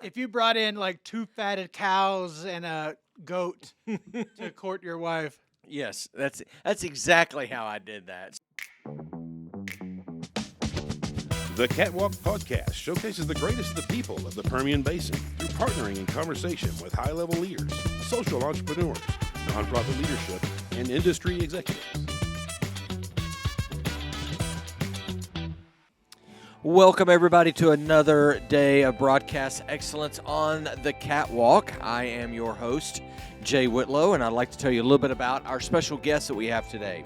If you brought in like 2 fatted cows and a goat to court your wife. Yes, that's exactly how I did that. The Catwalk Podcast showcases the greatest of the people of the Permian Basin through partnering in conversation with high-level leaders, social entrepreneurs, nonprofit leadership, and industry executives. Welcome, everybody, to another day of broadcast excellence on the Catwalk. I am your host, Jay Whitlow, and I'd like to tell you a little bit about our special guest that we have today.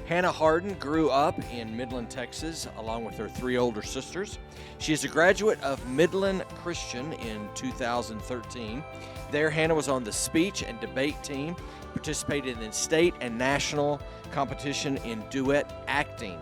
Hannah Hardin grew up in Midland, Texas, along with her 3 older sisters. She is a graduate of Midland Christian in 2013. There, Hannah was on the speech and debate team, participated in state and national competition in duet acting.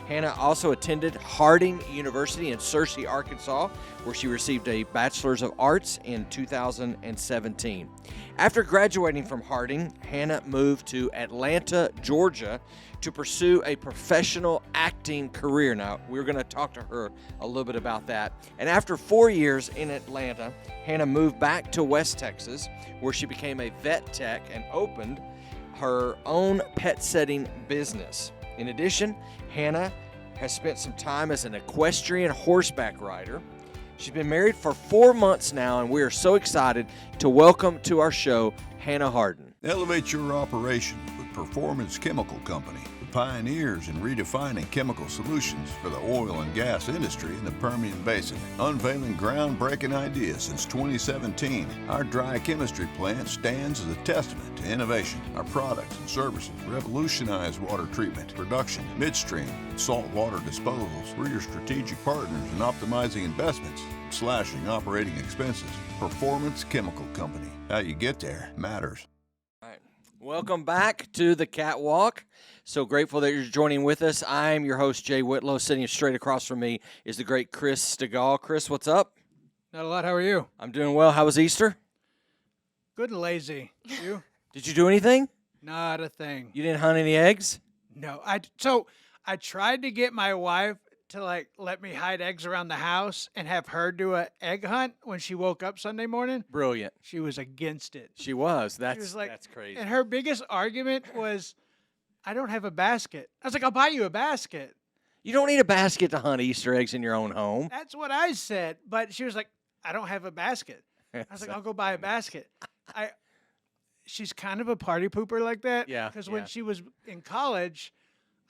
Hannah also attended Hardin University in Searcy, Arkansas, where she received a Bachelor's of Arts in 2017. After graduating from Hardin, Hannah moved to Atlanta, Georgia, to pursue a professional acting career. Now, we're going to talk to her a little bit about that. And after 4 years in Atlanta, Hannah moved back to West Texas, where she became a vet tech and opened her own pet setting business. In addition, Hannah has spent some time as an equestrian horseback rider. She's been married for 4 months now, and we are so excited to welcome to our show Hannah Hardin. Elevate your operation with Performance Chemical Company, the pioneers in redefining chemical solutions for the oil and gas industry in the Permian Basin. Unveiling groundbreaking ideas since 2017, our dry chemistry plant stands as a testament to innovation. Our products and services revolutionize water treatment, production, midstream, and saltwater disposals. We're your strategic partners in optimizing investments, slashing operating expenses. Performance Chemical Company. How you get there matters. Welcome back to the Catwalk. So grateful that you're joining with us. I'm your host, Jay Whitlow. Sitting straight across from me is the great Chris Stegall. Chris, what's up? Not a lot. How are you? I'm doing well. How was Easter? Good and lazy. You? Did you do anything? Not a thing. You didn't hunt any eggs? No. I tried to get my wife to let me hide eggs around the house and have her do an egg hunt when she woke up Sunday morning. Brilliant. She was against it. She was. She was That's crazy. And her biggest argument was, I don't have a basket. I was like, I'll buy you a basket. You don't need a basket to hunt Easter eggs in your own home. That's what I said. But she was like, I don't have a basket. I was like, I'll go buy a basket. She's kind of a party pooper like that. Yeah. Because when she was in college,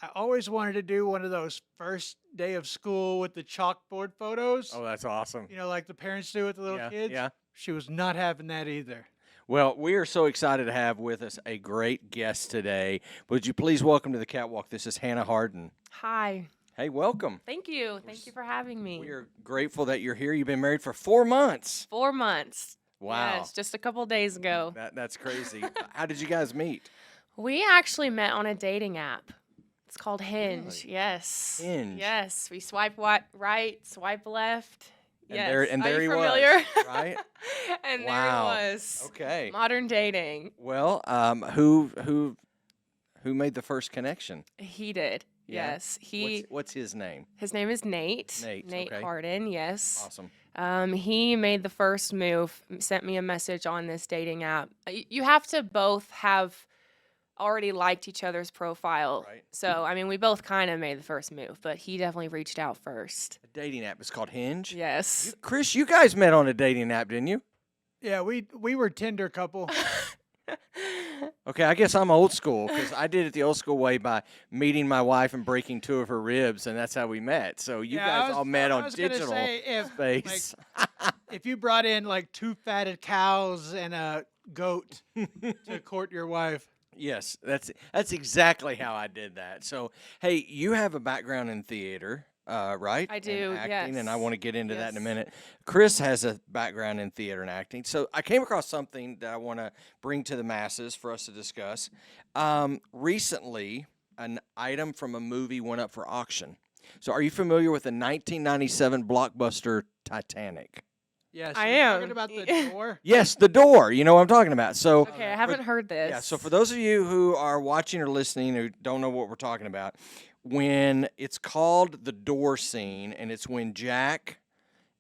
I always wanted to do one of those first day of school with the chalkboard photos. Oh, that's awesome. You know, like the parents do with the little kids. Yeah. She was not having that either. Well, we are so excited to have with us a great guest today. Would you please welcome to the Catwalk? This is Hannah Hardin. Hi. Hey, welcome. Thank you. Thank you for having me. We are grateful that you're here. You've been married for 4 months. 4 months. Wow. Yes, just a couple days ago. That's crazy. How did you guys meet? We actually met on a dating app. It's called Hinge. Really? Yes. Hinge. Yes. We swipe right, swipe left. And yes. there, and Are there you he familiar? was, right? And Wow. there he was. Okay. Modern dating. Well, who made the first connection? He did. Yeah? Yes. What's his name? His name is Nate. Nate, okay. Hardin. Yes. Awesome. He made the first move, sent me a message on this dating app. You have to both have already liked each other's profile. Right. So, I mean, we both kind of made the first move, but he definitely reached out first. A dating app is called Hinge. Yes. Chris, you guys met on a dating app, didn't you? Yeah, we were Tinder couple. Okay, I guess I'm old school because I did it the old school way by meeting my wife and breaking 2 of her ribs, and that's how we met. So you guys all met on digital space. If you brought in like 2 fatted cows and a goat to court your wife. Yes, that's exactly how I did that. So, hey, you have a background in theater, right? I do, and acting, yes. and I want to get into that in a Yes. minute. Chris has a background in theater and acting. So I came across something that I want to bring to the masses for us to discuss. Recently, an item from a movie went up for auction. So are you familiar with the 1997 blockbuster Titanic? Yes, I you're am. talking about the door. Yes, The Door. You know what I'm talking about. So Okay, I haven't heard this. yeah, so for those of you who are watching or listening who don't know what we're talking about, when it's called the door scene, and it's when Jack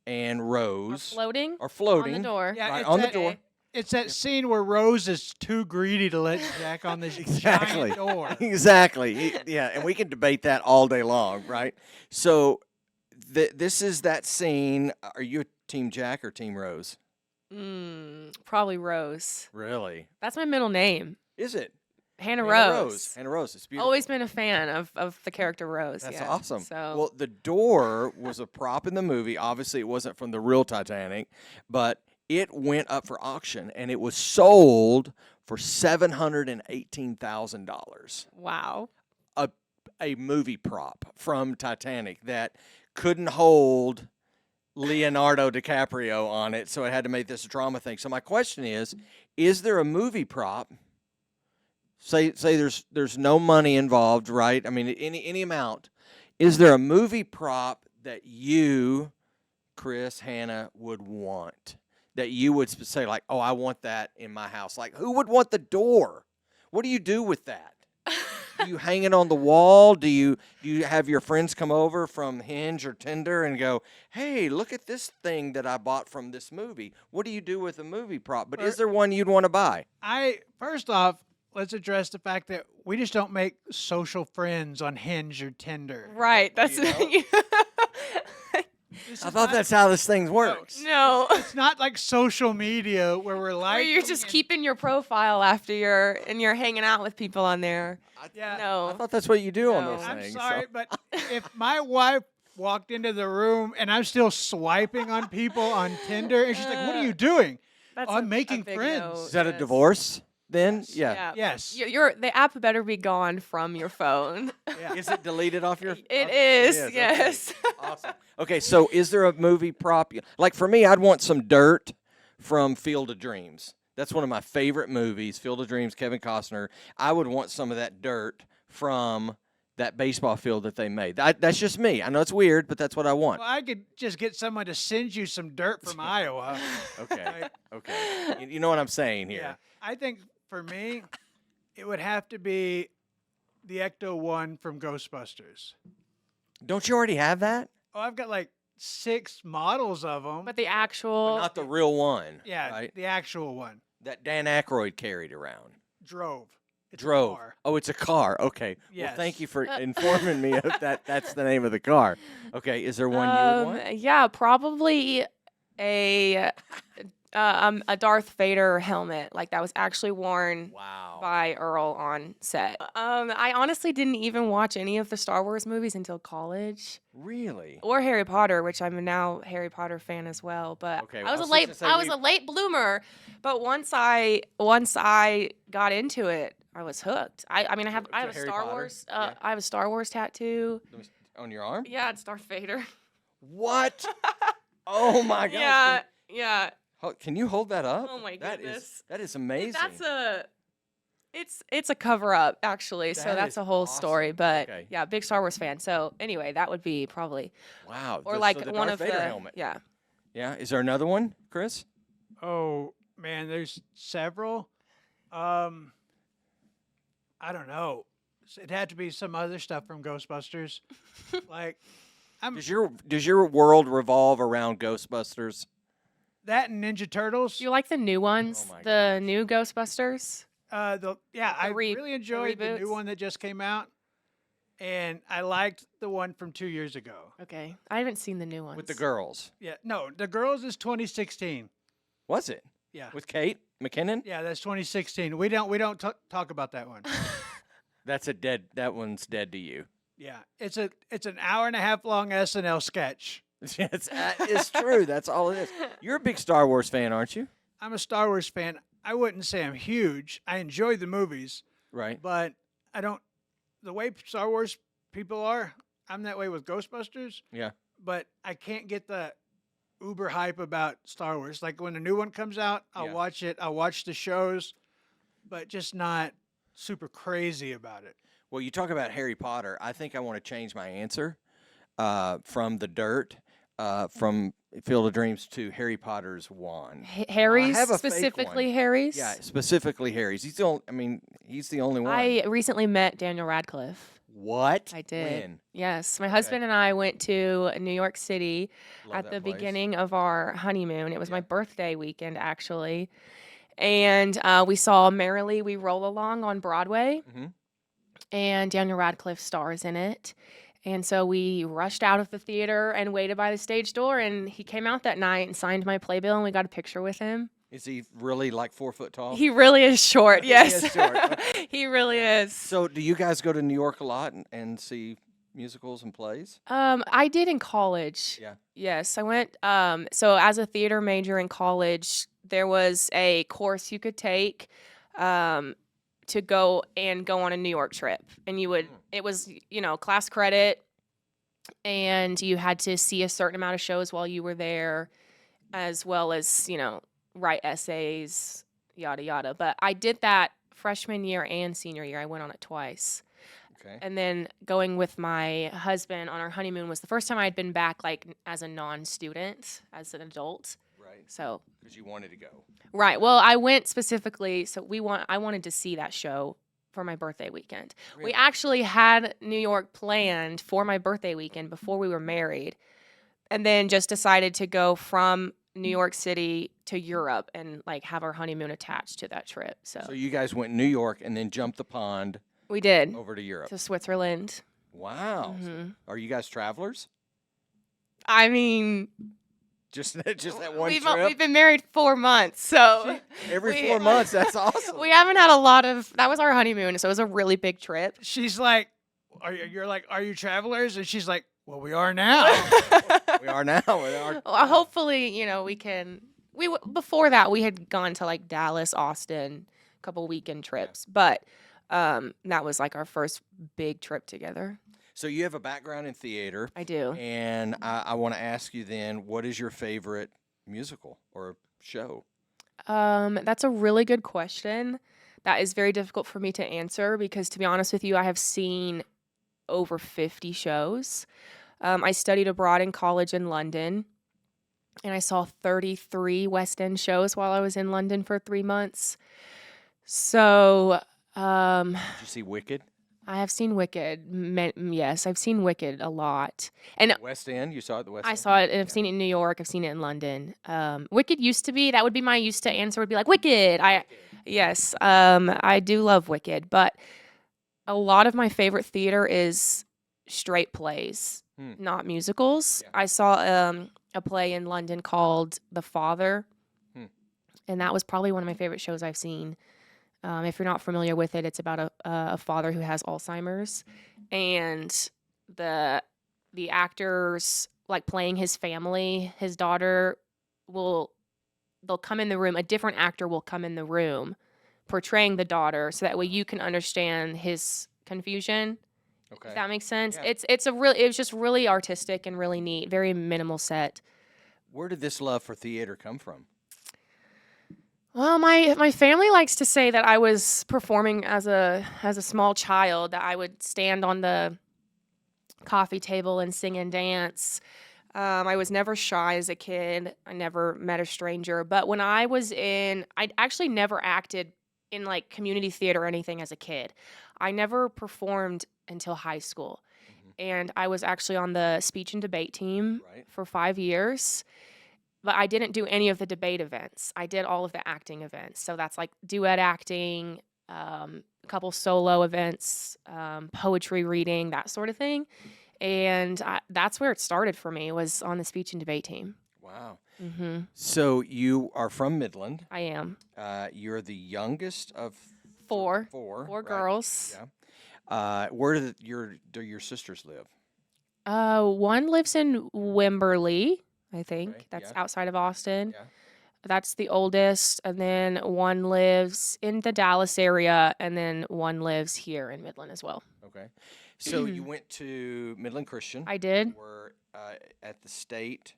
and Or Rose floating are floating. on the door. Yeah, Right, it's on the that, door. It's that scene where Rose is too greedy to let Jack on this Exactly. giant door. Exactly. Yeah, and we can debate that all day long, right? So this is that scene. Are you Team Jack or Team Rose? Probably Rose. Really? That's my middle name. Is it? Hannah Hannah Rose. Hannah Rose. It's beautiful. Always been a fan of the character Rose. That's yeah. awesome. So Well, the door was a prop in the movie. Obviously, it wasn't from the real Titanic, but it went up for auction and it was sold for $718,000. wow. A movie prop from Titanic that couldn't hold Leonardo DiCaprio on it, so it had to make this drama thing. So my question is there a movie prop? Say there's no money involved, right? I mean, any amount. Is there a movie prop that you, Chris, Hannah, would want? That you would say, like, oh, I want that in my house. Like, who would want the door? What do you do with that? Do you hang it on the wall? Do you have your friends come over from Hinge or Tinder and go, hey, look at this thing that I bought from this movie? What do you do with a movie prop? But is there one you'd want to buy? First off, let's address the fact that we just don't make social friends on Hinge or Tinder. Right. That's This I is thought not- that's how this thing works. no. It's not like social media where we're Where like you're just keeping your profile after you're hanging out with people on there. Yeah. No. I thought that's what you do on No. those I'm things. sorry, but if my wife walked into the room and I'm still swiping on people on Tinder and she's like, "What are you doing?" That's I'm a making big friends. no, Is that a yes. divorce then? Yeah. Yeah. Yes. The app better be gone from your phone. Yeah. Is it deleted off your? It off- is, okay. yes. Awesome. Okay, so is there a movie prop? Like for me, I'd want some dirt from Field of Dreams. That's one of my favorite movies, Field of Dreams, Kevin Costner. I would want some of that dirt from that baseball field that they made. That's just me. I know it's weird, but that's what I want. Well, I could just get someone to send you some dirt from Iowa. Okay. Like, Okay. You know what I'm saying yeah. here. I think for me, it would have to be the Ecto One from Ghostbusters. Don't you already have that? Oh, I've got like 6 models of them. But the actual Not the real one. yeah, Right? the actual one. That Dan Aykroyd carried around. Drove. It's a Drove. car. Oh, it's a car. Okay. Well, Yes. thank you for informing me of that. That's the name of the car. Okay. Is there one you would want? Yeah, probably a Darth Vader helmet, like that was actually worn Wow. by Earl on set. I honestly didn't even watch any of the Star Wars movies until college, Really? or Harry Potter, which I'm now a Harry Potter fan as well. But Okay, I well, was I a was late fixing to say I was we- a late bloomer. But once I got into it, I was hooked. I mean I have To a Harry Star Potter? Wars Yeah. I have a Star Wars tattoo. On your arm? Yeah, it's Darth Vader. What? Oh my gosh. Yeah, yeah. Can you hold that up? Oh my goodness. That is amazing. It's a cover up actually, so That that's is a whole awesome. story. But Okay. yeah, big Star Wars fan. So anyway, that would be probably Wow. or so like the one Darth of Vader the helmet. yeah. Yeah. Is there another one, Chris? Oh man, there's several. I don't know. It had to be some other stuff from Ghostbusters. Like Does your world revolve around Ghostbusters? that and Ninja Turtles. Do you like the new ones? Oh my The new Ghostbusters? I re- really the enjoyed the new reboots? one that just came out, and I liked the one from 2 years ago. Okay, I haven't seen the new ones. With the girls. Yeah, no, the girls is 2016. Was it? Yeah, With Kate McKinnon? yeah, that's 2016. We don't talk about that one. That one's dead to you. Yeah, it's an hour and a half long SNL sketch. It's true. That's all it is. You're a big Star Wars fan, aren't you? I'm a Star Wars fan. I wouldn't say I'm huge. I enjoy the movies, Right. but I don't. The way Star Wars people are, I'm that way with Ghostbusters. Yeah. But I can't get the uber hype about Star Wars. Like when a new one comes out, I'll Yeah. watch it. I'll watch the shows, but just not super crazy about it. Well, you talk about Harry Potter. I think I want to change my answer from the dirt, from Field of Dreams to Harry Potter's wand. Harry's have a fake specifically one. Harry's. Yeah, specifically Harry's. He's the only one. I recently met Daniel Radcliffe. What? I did. When? Yes. My husband and I went to New York City Love at that the place. beginning of our honeymoon. It was Yeah. my birthday weekend, actually. And we saw Merrily We Roll Along on Broadway, Mhm. and Daniel Radcliffe stars in it. And so we rushed out of the theater and waited by the stage door, and he came out that night and signed my playbill, and we got a picture with him. Is he really like 4 foot tall? He really is short, He yes. is short, okay. He really is. So, do you guys go to New York a lot and see musicals and plays? I did in college. Yeah. Yes, I went. So as a theater major in college, there was a course you could take to go on a New York trip, and you would. It was class credit, and you had to see a certain amount of shows while you were there, as well as write essays, yada yada. But I did that freshman year and senior year. I went on it twice. Okay. And then going with my husband on our honeymoon was the first time I had been back as a non-student, as an adult. Right. So Because you wanted to go. right. Well, I went specifically I wanted to see that show for my birthday weekend. Really? We actually had New York planned for my birthday weekend before we were married. And then just decided to go from New York City to Europe and have our honeymoon attached to that trip. So you guys went New York and then jumped the pond We did. over to Europe. To Switzerland. Wow. Mhm. Are you guys travelers? I mean, Just that one we've trip? been married 4 months, so Every we- 4 months. That's awesome. we haven't had a lot of. That was our honeymoon, so it was a really big trip. She's like, you're like, are you travelers? And she's like, well, we are now. We are now. We are. Well, hopefully, we can. Before that, we had gone to Dallas, Austin, a couple weekend trips, but that was our first big trip together. So you have a background in theater, I do. and I want to ask you then, what is your favorite musical or show? That's a really good question. That is very difficult for me to answer because, to be honest with you, I have seen over 50 shows. I studied abroad in college in London, and I saw 33 West End shows while I was in London for 3 months. So, Did you see Wicked? I have seen Wicked. Yes, I've seen Wicked a lot. And West End? You saw it at the West I End? saw it, and I've seen it in New York. I've seen it in London. Wicked that would be my used to answer would be Wicked. Yes, I do love Wicked, but a lot of my favorite theater is straight plays, not musicals. Yeah. I saw a play in London called The Father, and that was probably one of my favorite shows I've seen. If you're not familiar with it, it's about a father who has Alzheimer's, and the actors playing his family. His daughter they'll come in the room. A different actor will come in the room, portraying the daughter, so that way you can understand his confusion. Okay. If that makes sense. Yeah. It was just really artistic and really neat. Very minimal set. Where did this love for theater come from? Well, my family likes to say that I was performing as a small child, that I would stand on the coffee table and sing and dance. I was never shy as a kid. I never met a stranger. But when I actually never acted in community theater or anything as a kid. I never performed until high school. And I was actually on the speech and debate team Right. for 5 years. But I didn't do any of the debate events. I did all of the acting events. So that's duet acting, a couple solo events, poetry reading, that sort of thing. And that's where it started for me, was on the speech and debate team. Wow. Mm-hmm. So you are from Midland. I am. You're the youngest of Four right? girls. Yeah. Where do your sisters live? One lives in Wimberley, I think. Okay, That's yeah. outside of Austin. Yeah. That's the oldest. And then one lives in the Dallas area, and then one lives here in Midland as well. Okay. So you went to Midland Christian. I did. You were at the state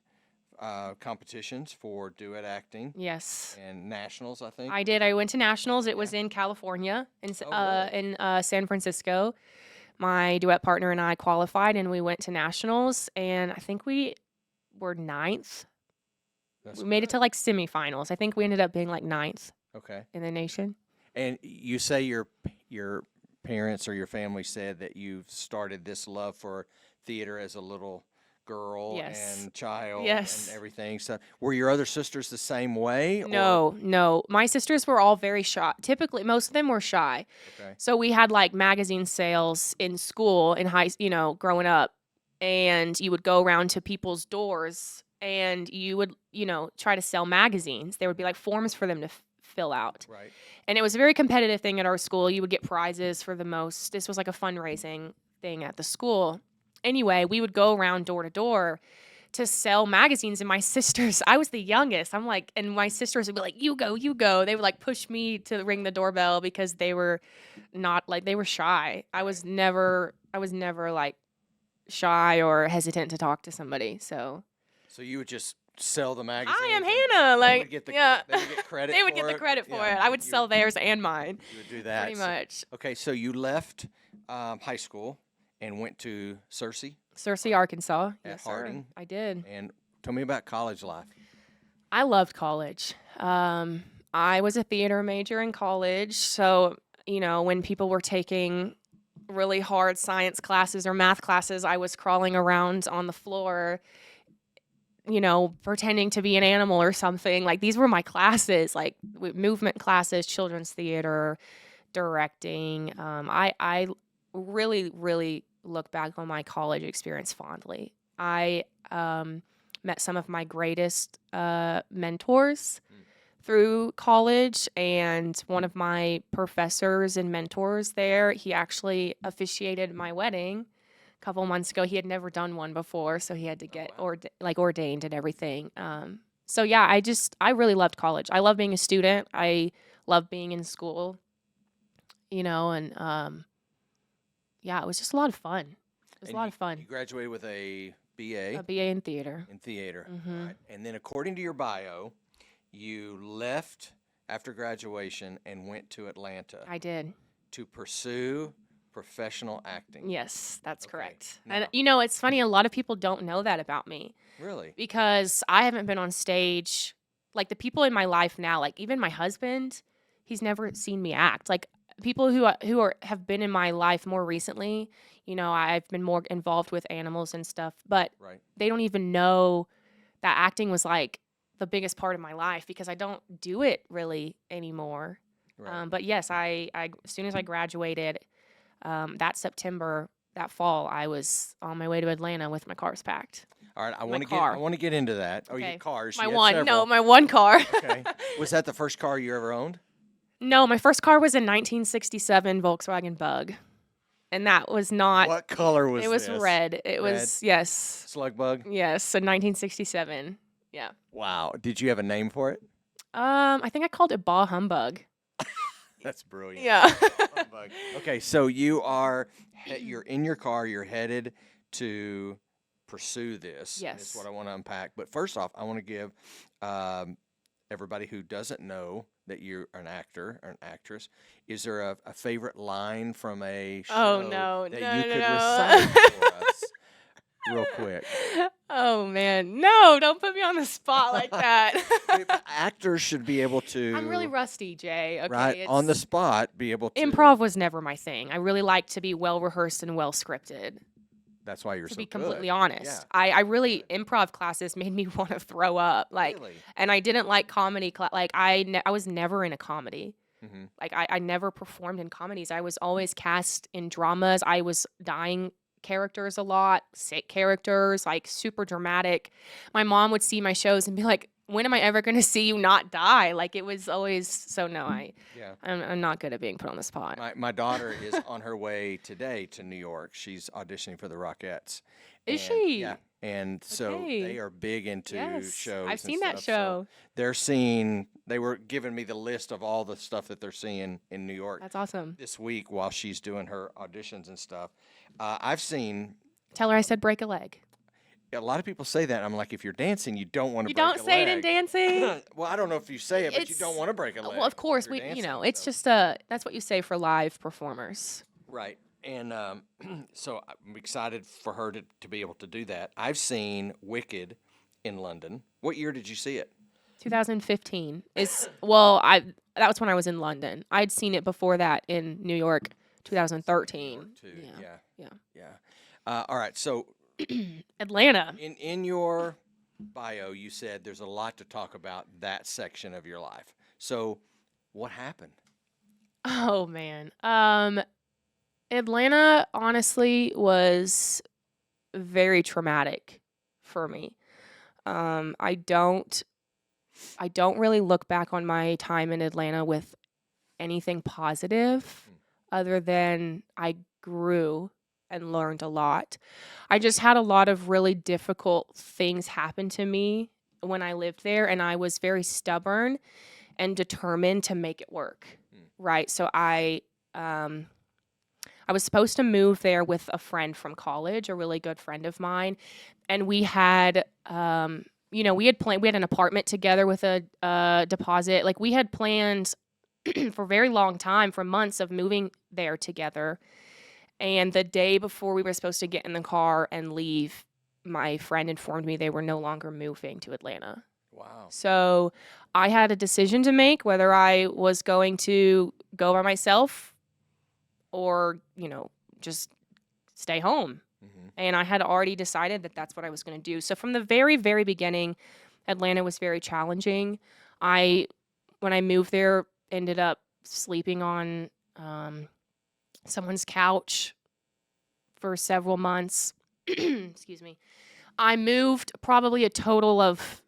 competitions for duet acting Yes. and nationals, I think. I did. I went to nationals. It was in California, really? in San Francisco. My duet partner and I qualified, and we went to nationals. And I think we were 9th. That's We made it good. to semifinals. I think we ended up being 9th Okay. in the nation. And you say your parents or your family said that you started this love for theater as a little girl Yes. and child Yes. and everything. So were your other sisters the same way? Or? No. My sisters were all very shy. Typically, most of them were shy. Okay. So we had like magazine sales in school, growing up, and you would go around to people's doors and you would, try to sell magazines. There would be like forms for them to fill out. Right. And it was a very competitive thing at our school. You would get prizes for the most. This was like a fundraising thing at the school. Anyway, we would go around door to door to sell magazines, and my sisters, I was the youngest. I'm like, and my sisters would be like, you go. They would like push me to ring the doorbell because they were not like, they were shy. I was never like shy or hesitant to talk to somebody. So you would just sell the magazine. I am Hannah. Like, they would get yeah. They would get credit They would for get the it. credit for Yeah, it. I would sell theirs and mine. You would do that. Pretty much. Okay, so you left high school and went to Searcy Searcy, Arkansas. at Yes, sir. Hardin. I did. And tell me about college life. I loved college. I was a theater major in college. So, when people were taking really hard science classes or math classes, I was crawling around on the floor, pretending to be an animal or something. Like, these were my classes, like movement classes, children's theater, directing. I really, really look back on my college experience fondly. I met some of my greatest mentors through college, and one of my professors and mentors there, he actually officiated my wedding a couple months ago. He had never done one before, so he had to get ordained and everything. So yeah, I really loved college. I love being a student. I love being in school, and yeah, it was just a lot of fun. It was a lot of fun. You graduated with a BA A BA in theater. in theater. Mhm. Right. And then according to your bio, you left after graduation and went to Atlanta I did. to pursue professional acting. Yes, that's Okay. correct. Now- And it's funny, a lot of people don't know that about me Really? because I haven't been on stage. Like, the people in my life now, like even my husband, he's never seen me act. Like, people who have been in my life more recently, I've been more involved with animals and stuff, but Right. they don't even know that acting was like the biggest part of my life because I don't do it really anymore. Right. But yes, I as soon as I graduated that September, that fall, I was on my way to Atlanta with my cars packed. All right. I my want car. to get into that. Oh, Okay. your cars. My you had one, several. my one car. Okay. Was that the first car you ever owned? No, my first car was a 1967 Volkswagen Bug, and that was not. What color was it was this? red. It was yes, Slug bug? yes. So 1967. Yeah. Wow. Did you have a name for it? I think I called it Bah Humbug. That's brilliant. Yeah. Humbug. Okay, so you're in your car, you're headed to pursue this. Yes. That's what I want to unpack. But first off, I want to give everybody who doesn't know that you're an actor or an actress, is there a favorite line from a show Oh, no. that No, you no, could no. recite for us real quick? Oh man, no! Don't put me on the spot like that. Actors should be able to, I'm really rusty, Jay. Okay, right, on the spot, be able to. improv was never my thing. I really like to be well rehearsed and well scripted. That's why you're To so be good. completely honest, Yeah. I really improv classes made me want to throw up. Like, Really? and I didn't like comedy. Like I was never in a comedy. Mhm. Like I never performed in comedies. I was always cast in dramas. I was dying characters a lot, sick characters, like super dramatic. My mom would see my shows and be like, when am I ever going to see you not die? Like, it was always, so no, Yeah. I'm not good at being put on the spot. My daughter is on her way today to New York. She's auditioning for the Rockettes. Is And- she? Yeah. And so Okay. they are big into Yes, shows. I've and seen that stuff, so show. they were giving me the list of all the stuff that they're seeing in New York That's awesome. this week while she's doing her auditions and stuff. I've seen Tell her I said break a leg. a lot of people say that. I'm like, if you're dancing, you don't want to You break don't a say it in leg. dancing. Well, I don't know if you say it, but you It's- don't want to break a leg. Well, of course, if you're dancing, it's so. just that's what you say for live performers. Right. And so I'm excited for her to be able to do that. I've seen Wicked in London. What year did you see it? 2015 that was when I was in London. I'd seen it before that in New York 2013. Too. Yeah. All right. So Atlanta. in your bio, you said there's a lot to talk about that section of your life. So what happened? Oh man. Atlanta honestly was very traumatic for me. I don't really look back on my time in Atlanta with anything positive other than I grew and learned a lot. I just had a lot of really difficult things happen to me when I lived there, and I was very stubborn and determined to make it work. Right? So I was supposed to move there with a friend from college, a really good friend of mine, and we had we had an apartment together with a deposit. Like, we had planned for a very long time, for months, of moving there together. And the day before we were supposed to get in the car and leave, my friend informed me they were no longer moving to Atlanta. Wow. So I had a decision to make, whether I was going to go by myself or, just stay home. And I had already decided that that's what I was going to do. So from the very, very beginning, Atlanta was very challenging. When I moved there, ended up sleeping on someone's couch for several months. Excuse me. I moved probably a total of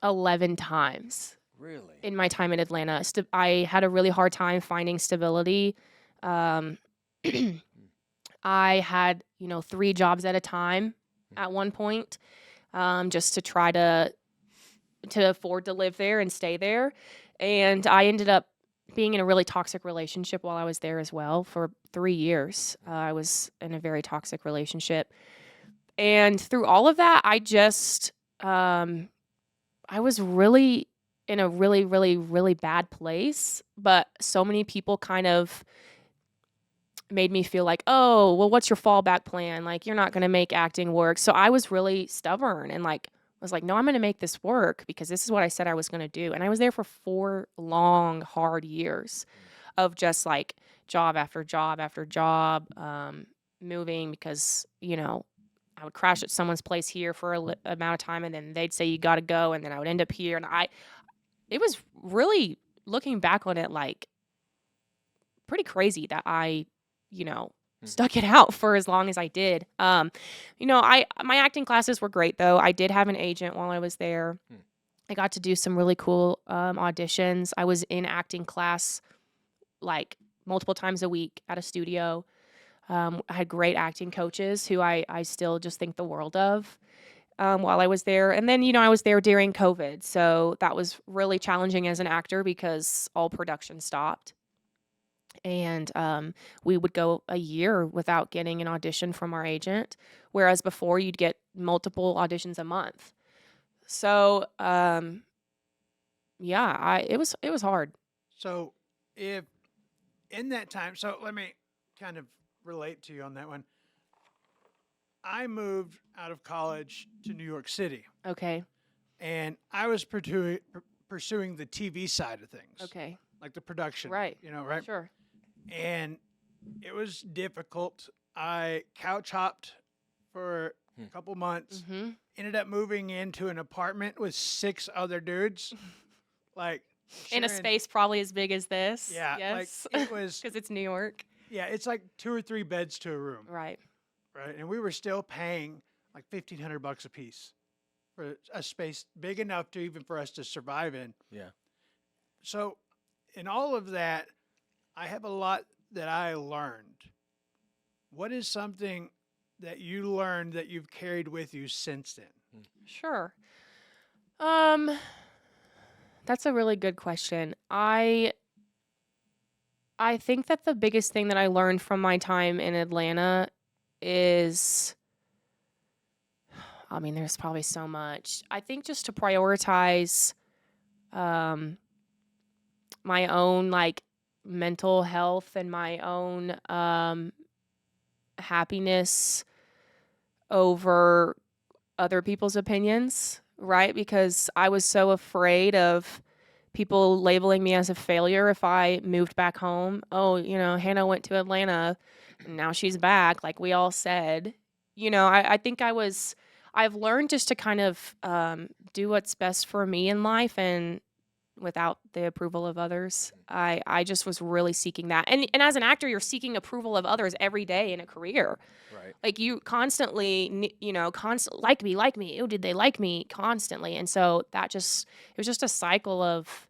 11 times. Really? In my time in Atlanta. I had a really hard time finding stability. I had, 3 jobs at a time at one point, just to try to afford to live there and stay there. And I ended up being in a really toxic relationship while I was there as well for 3 years. I was in a very toxic relationship. And through all of that, I just, I was really in a really, really, really bad place. But so many people kind of made me feel like, oh, well, what's your fallback plan? Like, you're not going to make acting work. So I was really stubborn and was like, no, I'm going to make this work because this is what I said I was going to do. And I was there for 4 long, hard years of just like job after job after job, moving because, I would crash at someone's place here for an amount of time, and then they'd say, you got to go. And then I would end up here. And it was really, looking back on it, like, pretty crazy that I stuck it out for as long as I did. My acting classes were great though. I did have an agent while I was there. I got to do some really cool auditions. I was in acting class like multiple times a week at a studio. I had great acting coaches who I still just think the world of while I was there. And then, I was there during COVID. So that was really challenging as an actor because all production stopped. And we would go a year without getting an audition from our agent, whereas before you'd get multiple auditions a month. So, it was hard. So if in that time, so let me kind of relate to you on that one. I moved out of college to New York City, Okay. and I was pursuing the TV side of things. Okay. Like the production. Right. Right? Sure. And it was difficult. I couch hopped for a couple months, Mm-hmm. ended up moving into an apartment with 6 other dudes. Like, In a sharing- space probably as big as this. Yeah, Yes. like it was, Because it's New York. yeah, it's like 2 or 3 beds to a room. Right. Right. And we were still paying like $1,500 a piece for a space big enough for us to survive in. Yeah. So in all of that, I have a lot that I learned. What is something that you learned that you've carried with you since then? Sure. That's a really good question. I think that the biggest thing that I learned from my time in Atlanta is, there's probably so much. I think just to prioritize my own like mental health and my own happiness over other people's opinions, right? Because I was so afraid of people labeling me as a failure if I moved back home. Oh, Hannah went to Atlanta, and now she's back, like we all said. I think I've learned just to kind of do what's best for me in life, and without the approval of others. I just was really seeking that. And as an actor, you're seeking approval of others every day in a career. Right. Like you constantly, like me. Oh, did they like me? Constantly. And so it was just a cycle of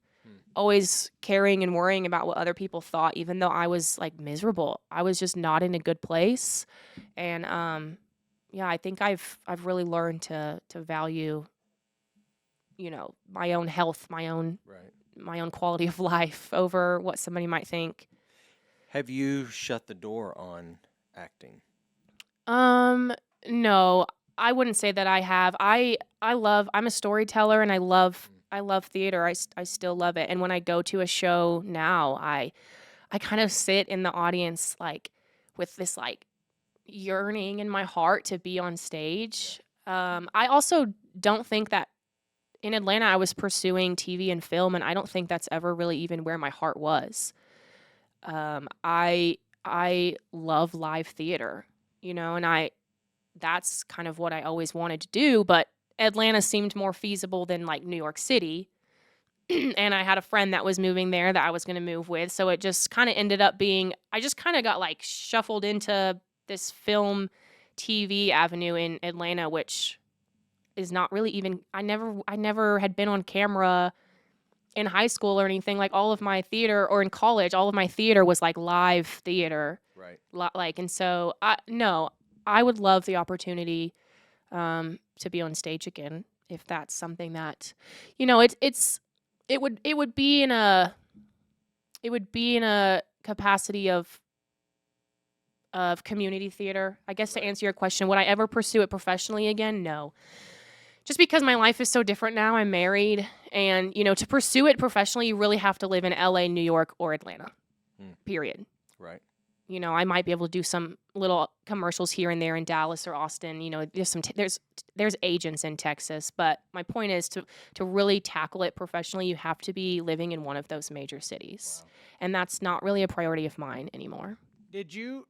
always caring and worrying about what other people thought, even though I was like miserable. I was just not in a good place. And I think I've really learned to value, my own health, my own quality of life over what somebody might think. Have you shut the door on acting? No, I wouldn't say that I have. I'm a storyteller, and I love theater. I still love it. And when I go to a show now, I kind of sit in the audience like with this like yearning in my heart to be on stage. I also don't think that in Atlanta I was pursuing TV and film, and I don't think that's ever really even where my heart was. I love live theater, and that's kind of what I always wanted to do, but Atlanta seemed more feasible than like New York City. And I had a friend that was moving there that I was going to move with. So it just kind of ended up being, I just kind of got like shuffled into this film TV avenue in Atlanta, which is not really even, I never had been on camera in high school or anything. Like all of my theater, or in college, all of my theater was like live theater. Right. And so I would love the opportunity to be on stage again, if that's something that, it would be in a capacity of community theater. I guess to answer your question, would I ever pursue it professionally again? No. Just because my life is so different now. I'm married, and to pursue it professionally, you really have to live in LA, New York, or Atlanta. Period. Right. I might be able to do some little commercials here and there in Dallas or Austin. There's agents in Texas, but my point is to really tackle it professionally, you have to be living in one of those major cities. Wow. And that's not really a priority of mine anymore. Did you,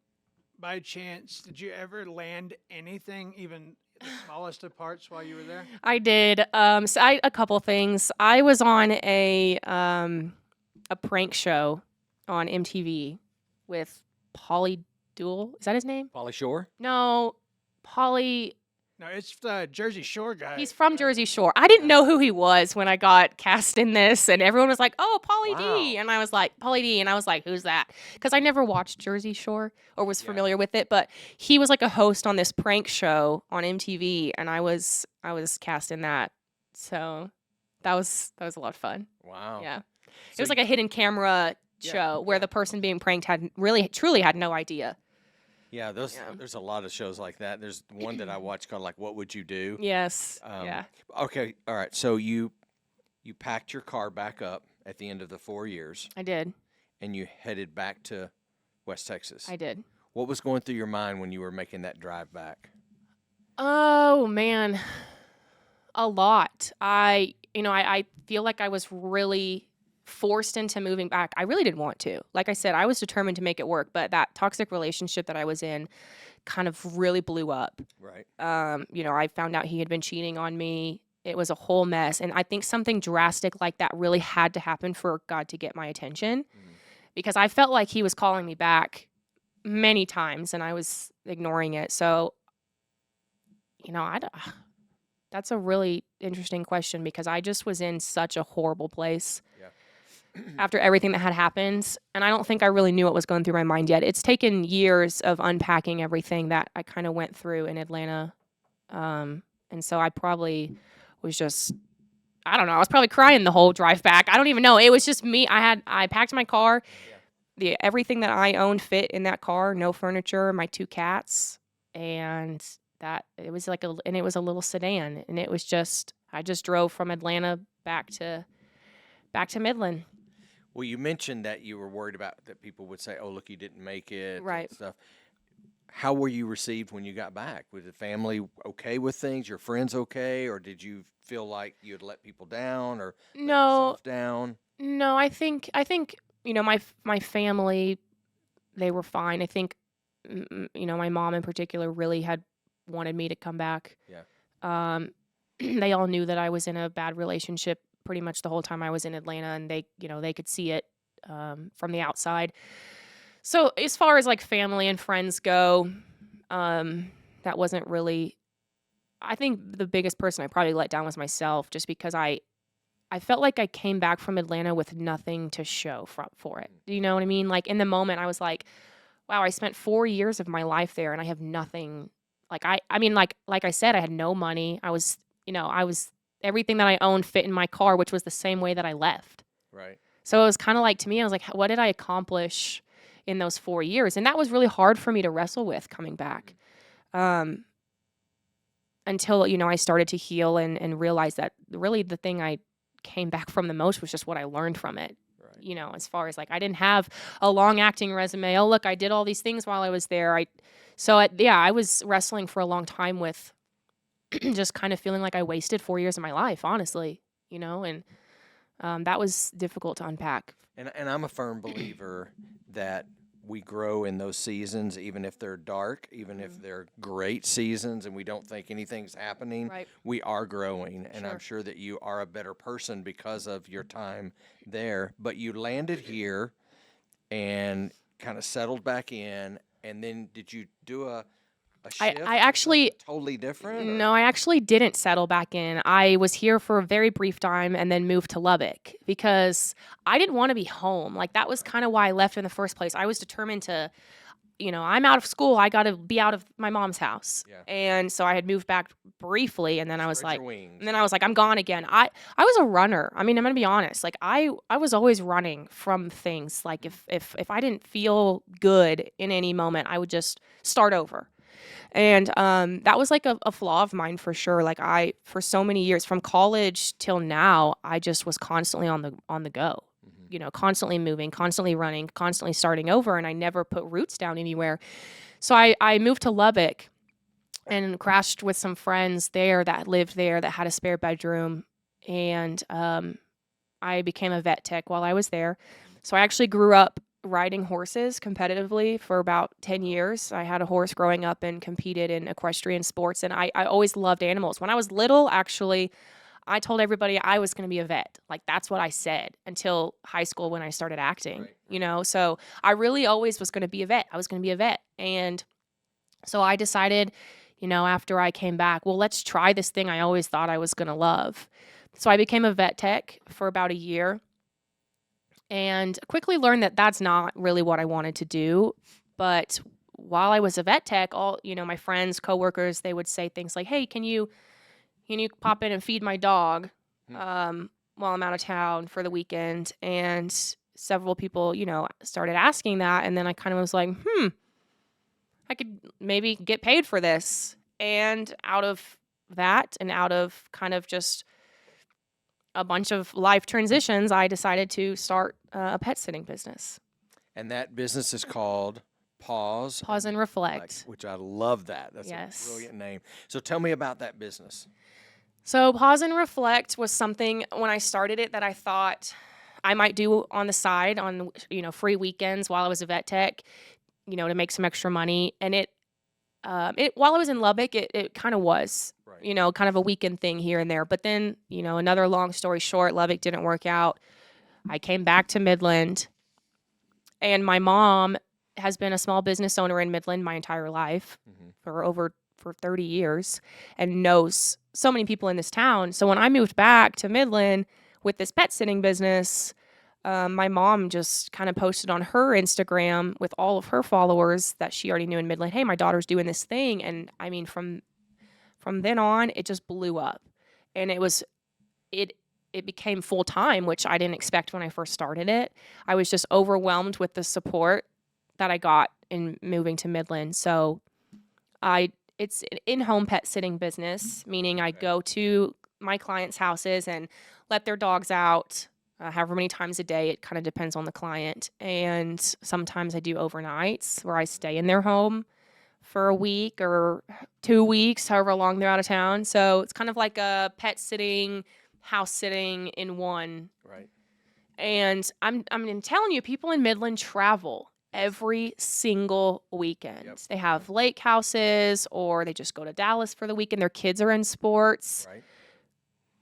by chance, ever land anything, even the smallest of parts, while you were there? I did. A couple things. I was on a prank show on MTV with Pauly Duel. Is that his name? Pauly Shore? No, Pauly. No, it's the Jersey Shore guy. He's from Jersey Shore. I didn't know who he was when I got cast in this, and everyone was like, "Oh, Pauly D," and I was like, "Pauly D," and I was like, "Who's that?" Because I never watched Jersey Shore or was familiar with it, but he was like a host on this prank show on MTV, and I was cast in that. So that was a lot of fun. Wow. Yeah, it was like a hidden camera show where the person being pranked truly had no idea. Yeah, there's a lot of shows like that. There's one that I watched called like What Would You Do? Yes. Okay, all right. So you packed your car back up at the end of the 4 years. I did. And you headed back to West Texas. I did. What was going through your mind when you were making that drive back? Oh man, a lot. I feel like I was really forced into moving back. I really didn't want to. Like I said, I was determined to make it work, but that toxic relationship that I was in kind of really blew up. Right. I found out he had been cheating on me. It was a whole mess. And I think something drastic like that really had to happen for God to get my attention, because I felt like he was calling me back many times and I was ignoring it. So, that's a really interesting question, because I just was in such a horrible place. Yeah. After everything that had happened, and I don't think I really knew what was going through my mind yet. It's taken years of unpacking everything that I kind of went through in Atlanta, and so I probably was just, I don't know, I was probably crying the whole drive back. I don't even know. It was just me. I packed my car, everything that I owned fit in that car, no furniture, my 2 cats, and that it was it was a little sedan, and it was just, I just drove from Atlanta back to Midland. Well, you mentioned that you were worried about that people would say, "Oh, look, you didn't make it," right? And stuff. How were you received when you got back? Was the family okay with things? Your friends okay, or did you feel like you had let people down or let yourself down? No, I think my family, they were fine. I think my mom in particular really had wanted me to come back. Yeah. They all knew that I was in a bad relationship pretty much the whole time I was in Atlanta, and they could see it from the outside. So as far as like family and friends go, that wasn't really. I think the biggest person I probably let down was myself, just because I felt like I came back from Atlanta with nothing to show for it. Do you know what I mean? Like in the moment, I was like, wow, I spent 4 years of my life there and I have nothing. Like like I said, I had no money. I was everything that I owned fit in my car, which was the same way that I left. Right. So it was kind of like, to me, I was like, what did I accomplish in those 4 years? And that was really hard for me to wrestle with coming back. Until, I started to heal and realize that really the thing I came back from the most was just what I learned from it. Right. As far as like, I didn't have a long acting resume. Oh, look, I did all these things while I was there. I was wrestling for a long time with just kind of feeling like I wasted 4 years of my life, honestly, and that was difficult to unpack. And I'm a firm believer that we grow in those seasons, even if they're dark, even if they're great seasons and we don't think anything's happening, Right. we are growing. And Sure. I'm sure that you are a better person because of your time there. But you landed here and kind of settled back in. And then did you do a shift? I actually totally different? Or? No, I actually didn't settle back in. I was here for a very brief time and then moved to Lubbock because I didn't want to be home. Like, that was kind of why I left in the first place. I was determined to, I'm out of school. I got to be out of my mom's house. Yeah. And so I had moved back briefly, and then I was Spread like, your wings. and then I was like, I'm gone again. I was a runner. I mean, I'm going to be honest. Like, I was always running from things. Like, if I didn't feel good in any moment, I would just start over. And that was like a flaw of mine for sure. Like, for so many years, from college till now, I just was constantly on the go. Constantly moving, constantly running, constantly starting over, and I never put roots down anywhere. So I moved to Lubbock and crashed with some friends there that lived there that had a spare bedroom, and I became a vet tech while I was there. So I actually grew up riding horses competitively for about 10 years. I had a horse growing up and competed in equestrian sports, and I always loved animals. When I was little, actually, I told everybody I was going to be a vet. Like, that's what I said until high school when I started acting, Right. So I really always was going to be a vet. I was going to be a vet. And so I decided, after I came back, well, let's try this thing I always thought I was going to love. So I became a vet tech for about a year and quickly learned that that's not really what I wanted to do. But while I was a vet tech, all, my friends, coworkers, they would say things like, hey, can you pop in and feed my dog while I'm out of town for the weekend? And several people, started asking that. And then I kind of was like, I could maybe get paid for this. And out of that, and out of kind of just a bunch of life transitions, I decided to start a pet sitting business. And that business is called Pause and Reflect. Which I love that. That's Yes. a brilliant name. So tell me about that business. So Pause and Reflect was something when I started it that I thought I might do on the side on, free weekends while I was a vet tech, to make some extra money. And it while I was in Lubbock, it kind of was, Right. Kind of a weekend thing here and there. But then, another long story short, Lubbock didn't work out. I came back to Midland, and my mom has been a small business owner in Midland my entire life for 30 years and knows so many people in this town. So when I moved back to Midland with this pet sitting business, my mom just kind of posted on her Instagram with all of her followers that she already knew in Midland, hey, my daughter's doing this thing. And I mean, from then on, it just blew up. And it became full time, which I didn't expect when I first started it. I was just overwhelmed with the support that I got in moving to Midland. So it's an in-home pet sitting business, meaning I go to my clients' houses and let their dogs out however many times a day. It kind of depends on the client. And sometimes I do overnights where I stay in their home for a week or 2 weeks, however long they're out of town. So it's kind of like a pet sitting, house sitting in one. Right. And I'm telling you, people in Midland travel every single weekend. Yep. They have lake houses, or they just go to Dallas for the weekend. Their kids are in sports. Right.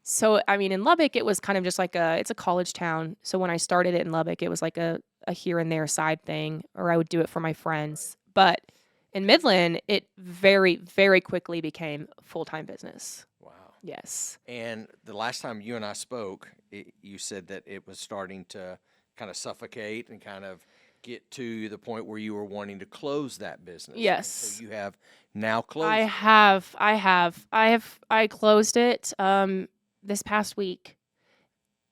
So, I mean, in Lubbock, it was kind of just like it's a college town. So when I started it in Lubbock, it was like a here and there side thing, or I would do it for my friends. But in Midland, it very, very quickly became full-time business. Wow. Yes. And the last time you and I spoke, you said that it was starting to kind of suffocate and kind of get to the point where you were wanting to close that business. And Yes. so you have now closed. I closed it this past week.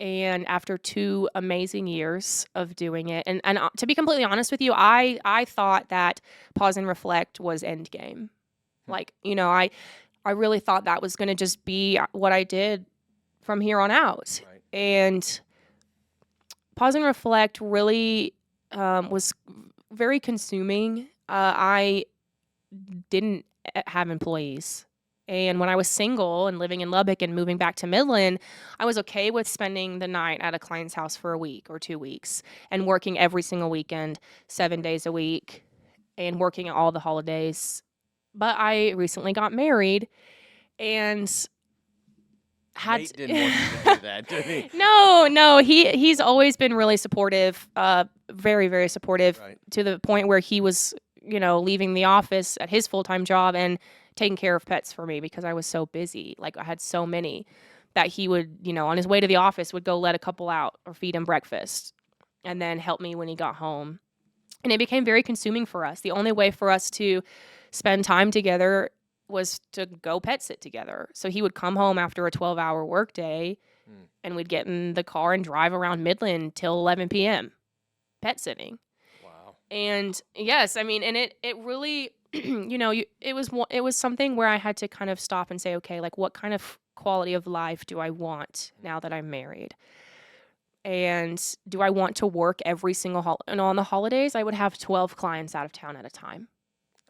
And after 2 amazing years of doing it, and to be completely honest with you, I thought that Pause and Reflect was end game. Like, I really thought that was going to just be what I did from here on out. Right. And Pause and Reflect really was very consuming. I didn't have employees. And when I was single and living in Lubbock and moving back to Midland, I was okay with spending the night at a client's house for a week or 2 weeks and working every single weekend, 7 days a week, and working all the holidays. But I recently got married and had Nate didn't want you to do that, did he? No, he's always been really supportive, very, very supportive, Right. to the point where he was, leaving the office at his full-time job and taking care of pets for me because I was so busy. Like, I had so many that he would, on his way to the office, would go let a couple out or feed him breakfast and then help me when he got home. And it became very consuming for us. The only way for us to spend time together was to go pet sit together. So he would come home after a 12-hour workday, and we'd get in the car and drive around Midland till 11 p.m. pet sitting. Wow. And yes, I mean, and it really, it was something where I had to kind of stop and say, okay, like, what kind of quality of life do I want now that I'm married? And do I want to work every single and on the holidays, I would have 12 clients out of town at a time.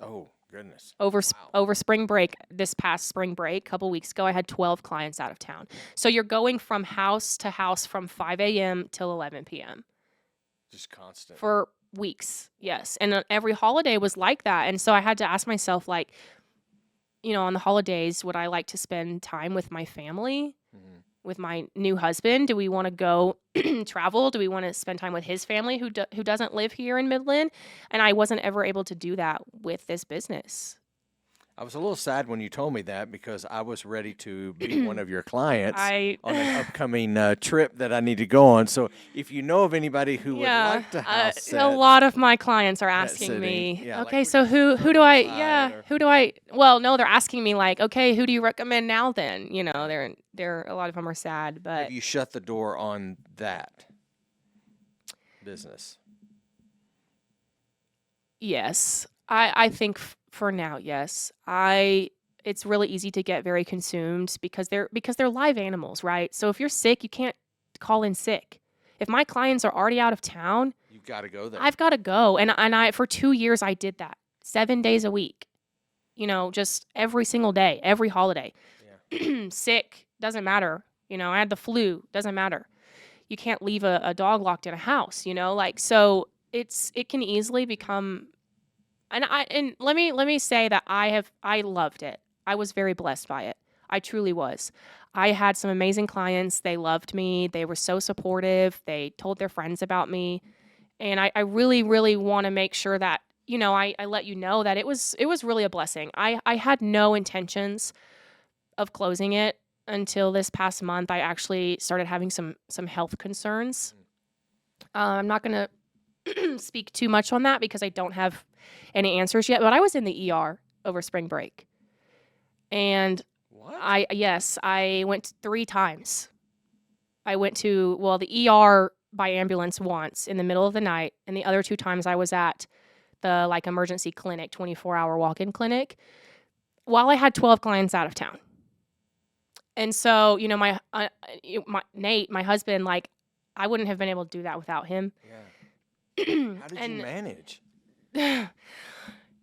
Oh, goodness. Over spring break, this past spring break, a couple weeks ago, I had 12 clients out of town. So you're going from house to house from 5 a.m. till 11 p.m. Just constant. For weeks, yes. And every holiday was like that. And so I had to ask myself, like, on the holidays, would I like to spend time with my family, with my new husband? Do we want to go travel? Do we want to spend time with his family who doesn't live here in Midland? And I wasn't ever able to do that with this business. I was a little sad when you told me that because I was ready to be one of your clients on an upcoming trip that I need to go on. So if you know of anybody who would like to house sit, a lot of my clients are asking me, okay, so who do I, well, no, they're asking me like, okay, who do you recommend now then? They're a lot of them are sad, but. Have you shut the door on that business? Yes, I think for now, yes. It's really easy to get very consumed because they're live animals, right? So if you're sick, you can't call in sick. If my clients are already out of town, you've got to go there. I've got to go. And I for 2 years I did that. 7 days a week. Just every single day, every holiday. Yeah. Sick, doesn't matter. I had the flu, doesn't matter. You can't leave a dog locked in a house, so it can easily become. And let me say that I loved it. I was very blessed by it. I truly was. I had some amazing clients. They loved me. They were so supportive. They told their friends about me. And I really, really want to make sure that, I let you know that it was really a blessing. I had no intentions of closing it until this past month. I actually started having some health concerns. I'm not going to speak too much on that because I don't have any answers yet, but I was in the ER over spring break. And what? I went 3 times. I went to, the ER by ambulance once in the middle of the night, and the other 2 times I was at the emergency clinic, 24-hour walk-in clinic, while I had 12 clients out of town. And so, my Nate, my husband, I wouldn't have been able to do that without him. Yeah. How did you manage?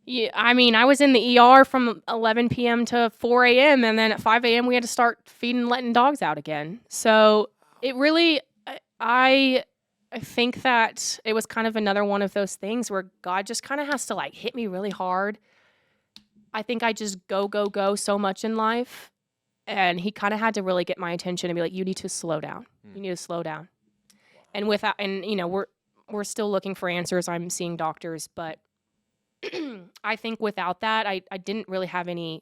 Yeah, I mean, I was in the ER from 11 p.m. to 4 a.m. and then at 5 a.m. we had to start feeding and letting dogs out again. So it really, I think that it was kind of another one of those things where God just kind of has to like hit me really hard. I think I just go so much in life, and he kind of had to really get my attention and be like, you need to slow down. You need to slow down. And we're still looking for answers. I'm seeing doctors, but I think without that, I didn't really have any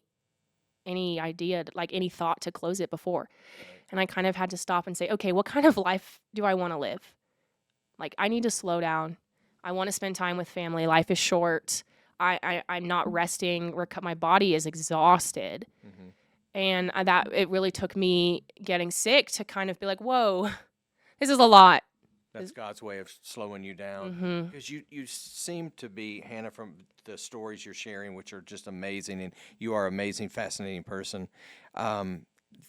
idea, like any thought to close it before. And I kind of had to stop and say, okay, what kind of life do I want to live? Like, I need to slow down. I want to spend time with family. Life is short. I'm not resting. My body is exhausted. And that it really took me getting sick to kind of be like, whoa, this is a lot. That's God's way of slowing you down. Because you seem to be, Hannah, from the stories you're sharing, which are just amazing, and you are an amazing, fascinating person,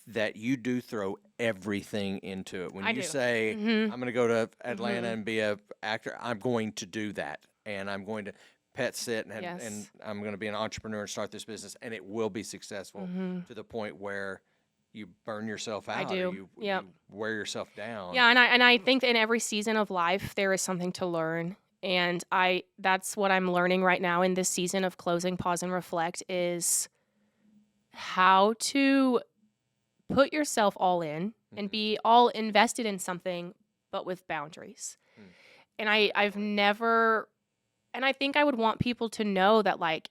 that you do throw everything into it. When you say, I'm going to go to Atlanta and be an actor, I'm going to do that. And I'm going to pet sit and I'm going to be an entrepreneur and start this business, and it will be successful to the point where you burn yourself out. I do. Or you wear yourself down. Yeah, and I think that in every season of life there is something to learn, and that's what I'm learning right now in this season of closing, pause, and reflect, is how to put yourself all in and be all invested in something, but with boundaries. And I've never, and I think I would want people to know that, like,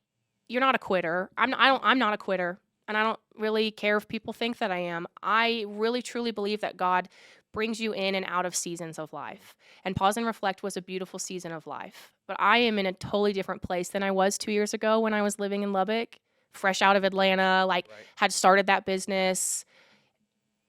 you're not a quitter. I'm not a quitter. And I don't really care if people think that I am. I really, truly believe that God brings you in and out of seasons of life. And Pause and Reflect was a beautiful season of life. But I am in a totally different place than I was 2 years ago when I was living in Lubbock, fresh out of Atlanta, had started that business.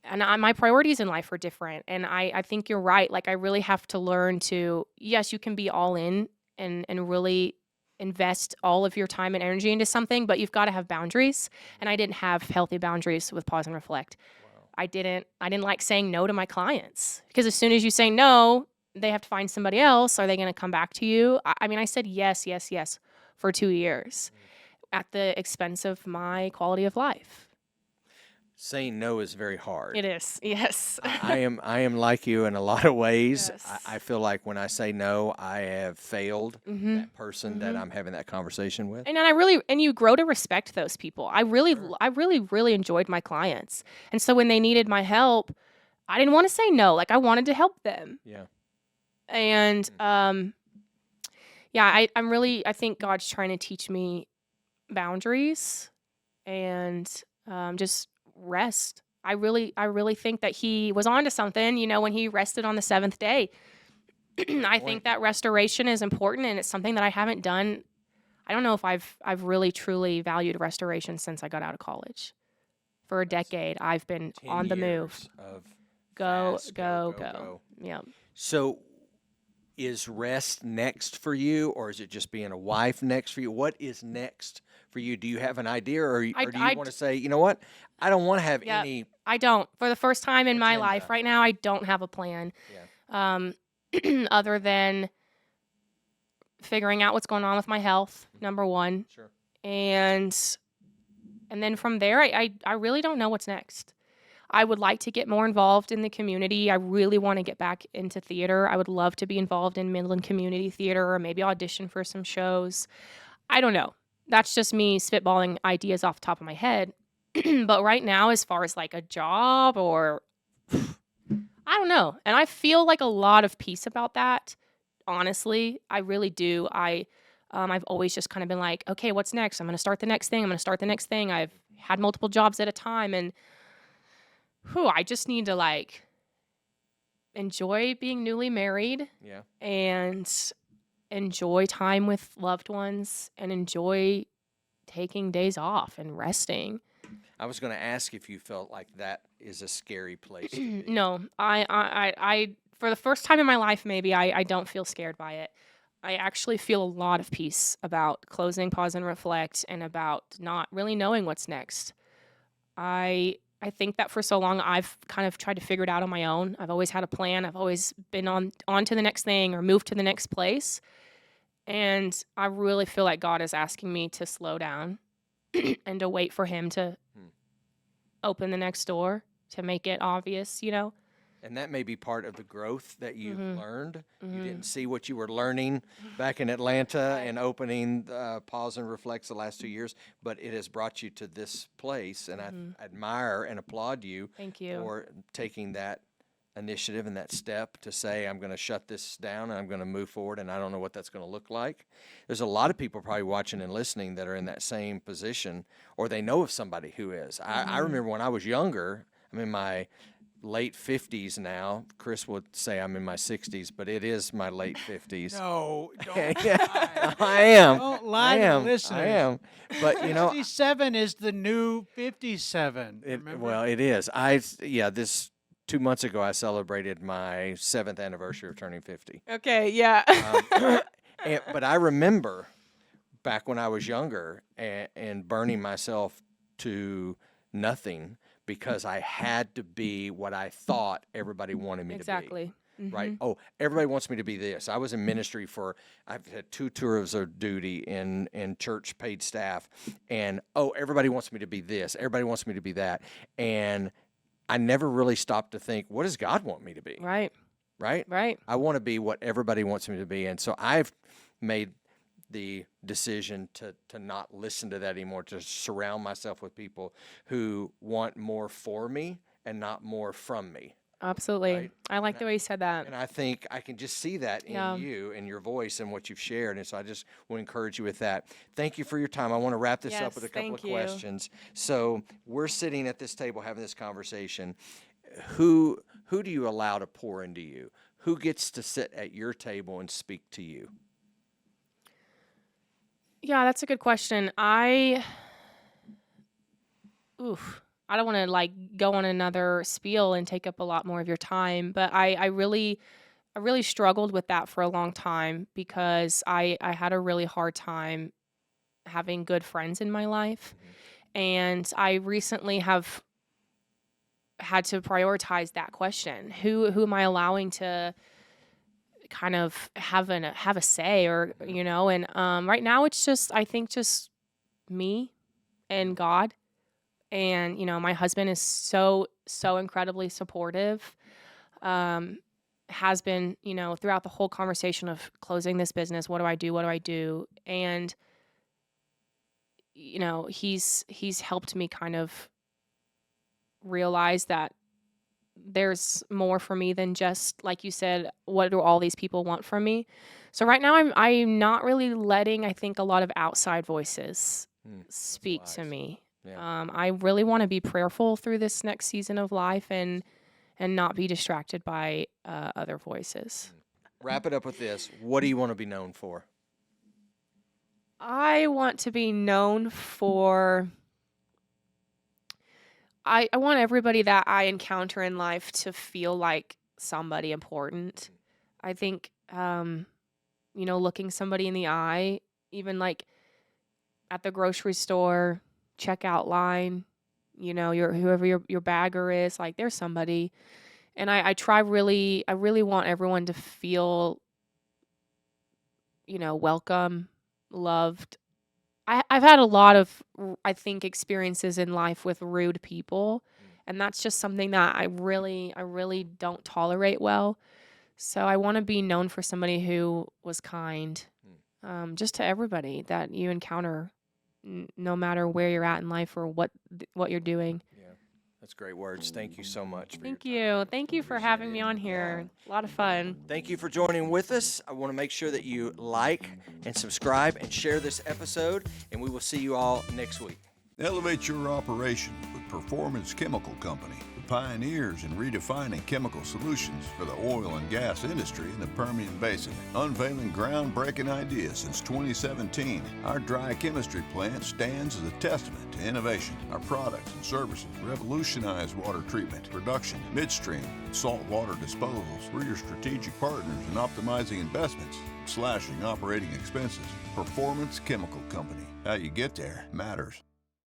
And my priorities in life are different. And I think you're right. Like, I really have to learn to, yes, you can be all in and really invest all of your time and energy into something, but you've got to have boundaries. And I didn't have healthy boundaries with Pause and Reflect. Wow. I didn't like saying no to my clients, because as soon as you say no, they have to find somebody else. Are they going to come back to you? I mean, I said yes for 2 years at the expense of my quality of life. Saying no is very hard. It is, yes. I am like you in a lot of ways. Yes. I feel like when I say no, I have failed that person that I'm having that conversation with. And you grow to respect those people. I really enjoyed my clients. And so when they needed my help, I didn't want to say no. Like, I wanted to help them. Yeah. And I think God's trying to teach me boundaries and just rest. I really think that he was onto something, when he rested on the seventh day. I think that restoration is important, and it's something that I haven't done. I don't know if I've really truly valued restoration since I got out of college. For a decade, I've been on the move. Go. Yeah. So is rest next for you, or is it just being a wife next for you? What is next for you? Do you have an idea, or do you want to say, you know what? I don't want to have any. I don't. For the first time in my agenda. life right now, I don't have a plan. Yeah. Other than figuring out what's going on with my health, number one. Sure. And then from there, I really don't know what's next. I would like to get more involved in the community. I really want to get back into theater. I would love to be involved in Midland Community Theater, or maybe audition for some shows. I don't know. That's just me spitballing ideas off the top of my head. But right now, as far as like a job, or I don't know. And I feel like a lot of peace about that. Honestly, I really do. I've always just kind of been like, okay, what's next? I'm going to start the next thing. I've had multiple jobs at a time, and I just need to like enjoy being newly married. Yeah. And enjoy time with loved ones, and enjoy taking days off and resting. I was going to ask if you felt like that is a scary place to be. No, I for the first time in my life, maybe I don't feel scared by it. I actually feel a lot of peace about closing, pause, and reflect, and about not really knowing what's next. I think that for so long I've kind of tried to figure it out on my own. I've always had a plan. I've always been on to the next thing or moved to the next place. And I really feel like God is asking me to slow down and to wait for him to open the next door, to make it obvious, And that may be part of the growth that you've learned. You Mm-hmm. didn't see what you were learning back in Atlanta and opening Pause and Reflects the last 2 years, but it has brought you to this place, and I admire and applaud you Thank you. for taking that initiative and that step to say, I'm going to shut this down and I'm going to move forward, and I don't know what that's going to look like. There's a lot of people probably watching and listening that are in that same position, or they know of somebody who is. I remember when I was younger, I'm in my late 50s now. Chris would say I'm in my 60s, but it is my late 50s. No, don't lie. I am. Don't lie I to the am. listeners. I am. But, 57 is the new 57. Remember? well, it is. This 2 months ago, I celebrated my 7th anniversary of turning 50. Okay, yeah. But I remember back when I was younger and burning myself to nothing because I had to be what I thought everybody wanted me to be. Exactly. Right? Oh, everybody wants me to be this. I was in ministry I've had 2 tours of duty in church paid staff, and everybody wants me to be this. Everybody wants me to be that. And I never really stopped to think, what does God want me to be? Right. Right? Right. I want to be what everybody wants me to be. And so I've made the decision to not listen to that anymore, to surround myself with people who want more for me and not more from me. Absolutely. Right. I like the way you said that. And I think I can just see that in you and your voice and what you've shared. And so I just want to encourage you with that. Thank you for your time. I want to wrap this up Yes, with a couple of thank you. questions. So we're sitting at this table having this conversation. Who do you allow to pour into you? Who gets to sit at your table and speak to you? Yeah, that's a good question. I don't want to go on another spiel and take up a lot more of your time, but I really struggled with that for a long time because I had a really hard time having good friends in my life. And I recently have had to prioritize that question. Who am I allowing to kind of have a say, or and right now it's just, I think, just me and God. And my husband is so incredibly supportive, has been throughout the whole conversation of closing this business. What do I do? And he's helped me kind of realize that there's more for me than just, like you said, what do all these people want from me? So right now I'm not really letting, I think, a lot of outside voices speak to me. Yeah. I really want to be prayerful through this next season of life and not be distracted by other voices. Wrap it up with this. What do you want to be known for? I want to be known for... I want everybody that I encounter in life to feel like somebody important. I think, looking somebody in the eye, even like at the grocery store, checkout line, whoever your bagger is, like there's somebody. And I really want everyone to feel, welcome, loved. I've had a lot of, I think, experiences in life with rude people, and that's just something that I really don't tolerate well. So I want to be known for somebody who was kind, just to everybody that you encounter, no matter where you're at in life or what you're doing. That's great words. Thank you so much. Thank you. Thank you for having me on here. A lot of fun. Thank you for joining with us. I want to make sure that you like and subscribe and share this episode, and we will see you all next week. Elevate your operation with Performance Chemical Company, the pioneers in redefining chemical solutions for the oil and gas industry in the Permian Basin. Unveiling groundbreaking ideas since 2017, our dry chemistry plant stands as a testament to innovation. Our products and services revolutionize water treatment, production, midstream, and saltwater disposals. We're your strategic partners in optimizing investments, slashing operating expenses. Performance Chemical Company. How you get there matters.